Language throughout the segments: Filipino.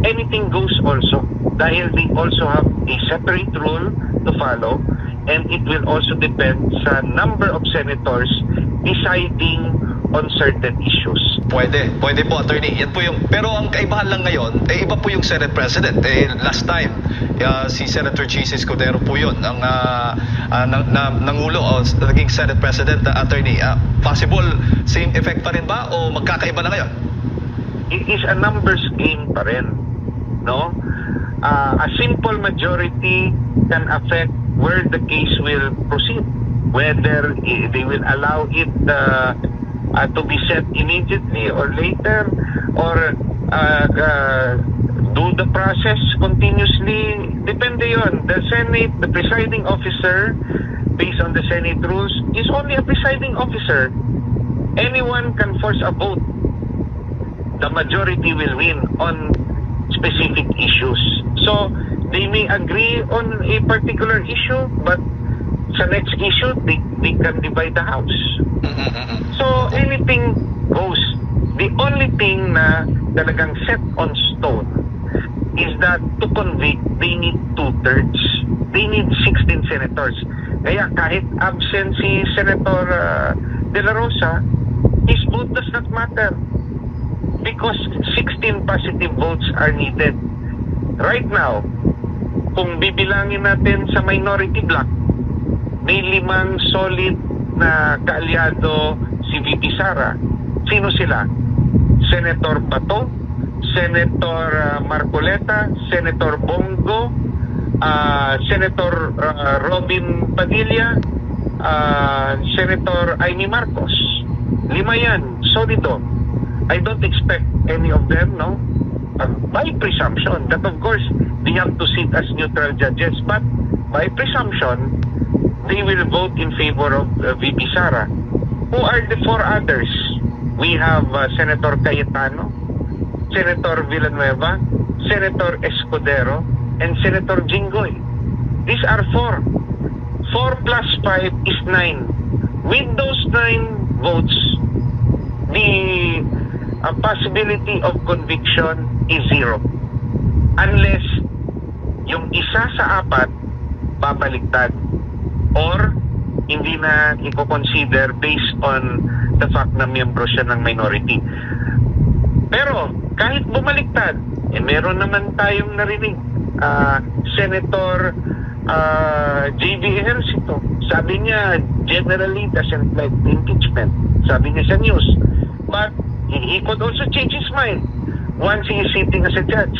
anything goes also. Dahil they also have a separate rule to follow, and it will also depend sa number of senators deciding on certain issues. Pwede po, attorney. Yan po yung, pero ang kaibahan lang ngayon, iba po yung Senate President. Last time, si Senator Jesus Escudero po yun, ang nangulo o naging Senate President, attorney. Possible, same effect pa rin ba o magkakaiba na ngayon? It is a numbers game pa rin, no? A simple majority can affect where the case will proceed, whether they will allow it to be set immediately or later, or do the process continuously. Depende yon. The Senate, the presiding officer, based on the Senate rules, is only a presiding officer. Anyone can force a vote. The majority will win on specific issues. So, they may agree on a particular issue, but sa next issue, they can divide the House. So, anything goes. The only thing na talagang set on stone is that to convict, they need 2/3. They need 16 senators. Kaya kahit absent si Senator De La Rosa, his vote does not matter because 16 positive votes are needed. Right now, kung bibilangin natin sa minority bloc, may 5 solid na kaalyado si VP Sara. Sino sila? Senator Bato, Senator Marcoleta, Senator Bongo, Senator Robin Padilla, Senator Amy Marcos. 5 yan, solido. I don't expect any of them, no? By presumption, that of course, they have to sit as neutral judges, but by presumption, they will vote in favor of VP Sara. Who are the 4 others? We have Senator Cayetano, Senator Villanueva, Senator Escudero, and Senator Jinggoy. These are 4. 4 plus 5 is 9. With those 9 votes, the possibility of conviction is 0. Unless yung isa sa 4 babaliktad or hindi na i-consider based on the fact na miyembro siya ng minority. Pero kahit bumaliktad, meron naman tayong narinig. Senator J.B. Ejercito, sabi niya generally doesn't like impeachment. Sabi niya sa news. But he could also change his mind once he is sitting as a judge.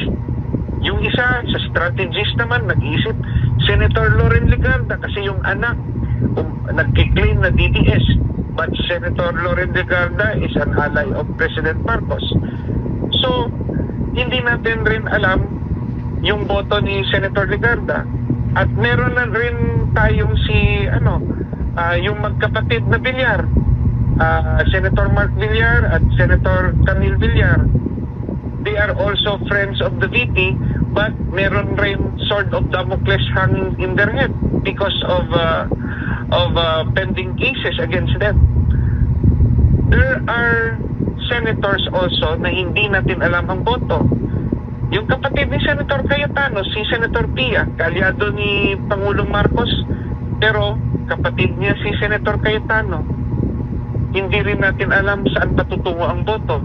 Yung isa, sa strategist naman, nag-iisip, Senator Loren Legarda, kasi yung anak, nagkiklaim na DDS. But Senator Loren Legarda is an ally of President Marcos. So, hindi natin rin alam yung boto ni Senator Legarda. At meron na rin tayong yung magkapatid na Villar. Senator Mark Villar at Senator Camille Villar. They are also friends of the VP, but meron rin sword of Damocles hanging in their head because of pending cases against them. There are senators also na hindi natin alam ang boto. Yung kapatid ni Senator Cayetano, si Senator Pia, kaalyado ni Pangulong Marcos, pero kapatid niya si Senator Cayetano. Hindi rin natin alam saan patutungo ang boto.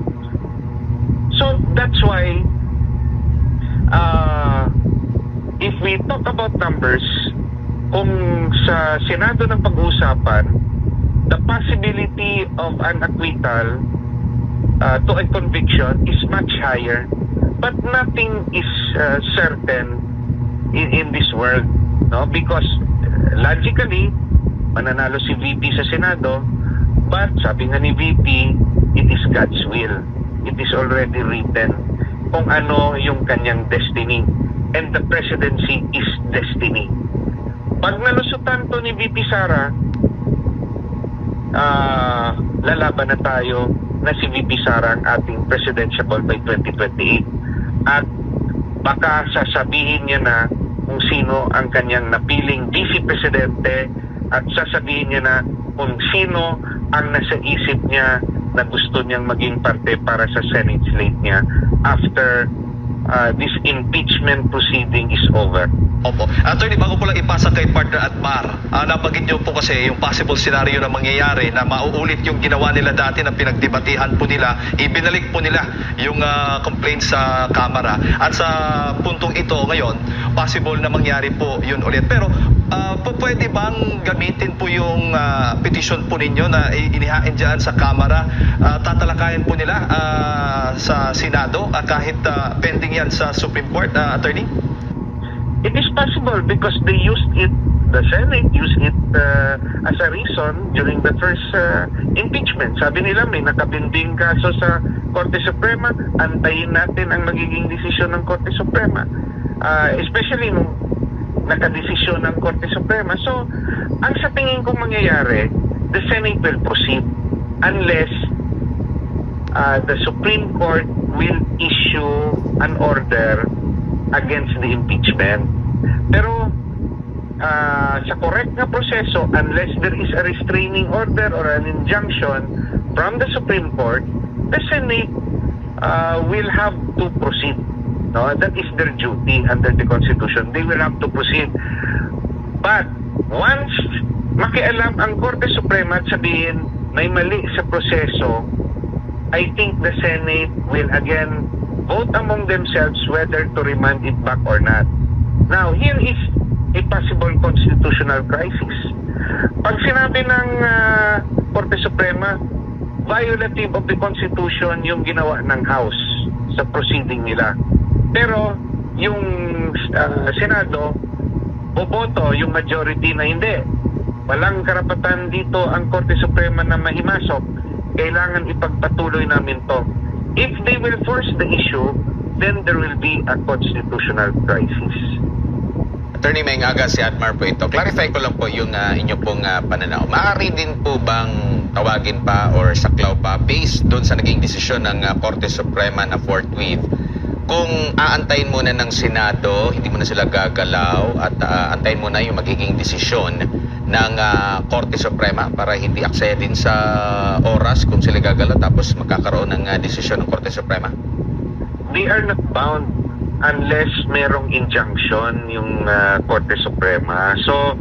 So that's why if we talk about numbers, kung sa Senado ng pag-uusapan, the possibility of an acquittal to a conviction is much higher, but nothing is certain in this world, no? Because logically mananalo si VP sa Senado, but sabi nga ni VP, it is God's will. It is already written kung ano yung kanyang destiny, and the presidency is destiny. Pag nalusutan to ni VP Sara, lalaban na tayo na si VP Sara ang ating presidentiable by 2028. At baka sasabihin niya na kung sino ang kanyang napiling vice presidente, at sasabihin niya na kung sino ang nasa isip niya na gusto niyang maging parte para sa Senate slate niya after this impeachment proceeding is over. Opo. Attorney, bago ko lang ipasa kay partner at Mar, nabanggit niyo po kasi yung possible scenario na mangyayari na mauulit yung ginawa nila dati na pinagdebatihan po nila, ibinalik po nila yung complaint sa Kamara. At sa puntong ito ngayon, possible na mangyari po yun ulit. Pero pwede bang gamitin po yung petition po ninyo na inihain dyan sa Kamara? Tatalakayan po nila sa Senado kahit pending yan sa Supreme Court, Attorney? It is possible because they used it, the Senate used it as a reason during the first impeachment. Sabi nila may nakabinding kaso sa Korte Suprema, antayin natin ang magiging desisyon ng Korte Suprema. Especially nung nakadesisyon ng Korte Suprema. So, ang sa tingin kong mangyayari, the Senate will proceed unless the Supreme Court will issue an order against the impeachment. Pero sa correct na proseso, unless there is a restraining order or an injunction from the Supreme Court, the Senate will have to proceed. No, that is their duty under the Constitution. They will have to proceed. But once makialam ang Korte Suprema at sabihin may mali sa proseso, I think the Senate will again vote among themselves whether to remand it back or not. Now, here is a possible constitutional crisis. Pag sinabi ng Korte Suprema, violative of the Constitution yung ginawa ng House sa proceeding nila. Pero yung Senado, boboto yung majority na hindi. Walang karapatan dito ang Korte Suprema na mahimasok. Kailangan ipagpatuloy namin to. If they will force the issue, then there will be a constitutional crisis. Attorney Mengaga, si Admar po ito. Clarify ko lang po yung inyo pong pananaw. Maaari din po bang tawagin pa or saklaw pa based doon sa naging desisyon ng Korte Suprema na forthwith kung aantayin muna ng Senado, hindi muna sila gagalaw at antayin muna yung magiging desisyon ng Korte Suprema para hindi aksaya din sa oras kung sila gagalaw tapos magkakaroon ng desisyon ng Korte Suprema? They are not bound unless merong injunction yung Korte Suprema. So,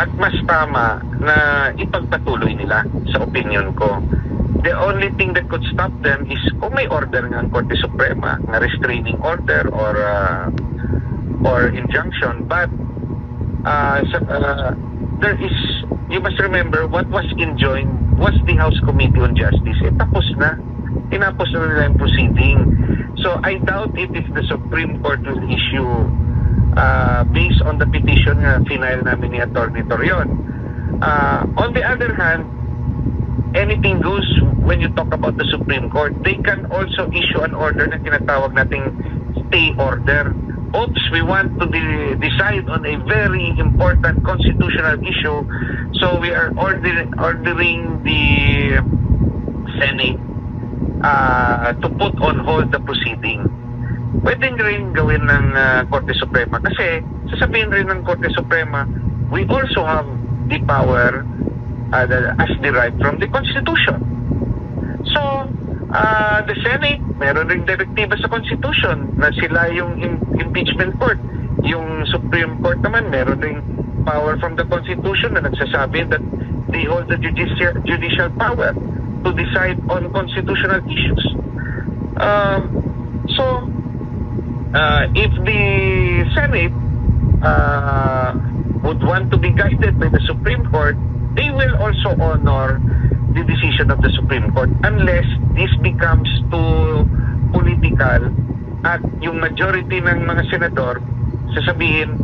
at mas tama na ipagpatuloy nila sa opinion ko. The only thing that could stop them is kung may order ng Korte Suprema, na restraining order or injunction. But there is, you must remember, what was enjoined was the House Committee on Justice. Tapos na. Tinapos na nila yung proceeding. So I doubt it if the Supreme Court will issue based on the petition na final namin ni Atty. Torion. On the other hand, anything goes when you talk about the Supreme Court. They can also issue an order na tinatawag nating stay order. Oops, we want to decide on a very important constitutional issue, so we are ordering the Senate to put on hold the proceeding. Pwede rin gawin ng Korte Suprema kasi sasabihin rin ng Korte Suprema, we also have the power as derived from the Constitution. So, the Senate, meron ring direktiba sa Constitution na sila yung impeachment court. Yung Supreme Court naman, meron ring power from the Constitution na nagsasabi that they hold the judicial power to decide on constitutional issues. If the Senate would want to be guided by the Supreme Court, they will also honor the decision of the Supreme Court unless this becomes too political at yung majority ng mga senador sasabihin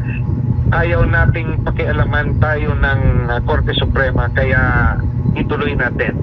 ayaw nating pakialaman tayo ng Korte Suprema kaya ituloy natin.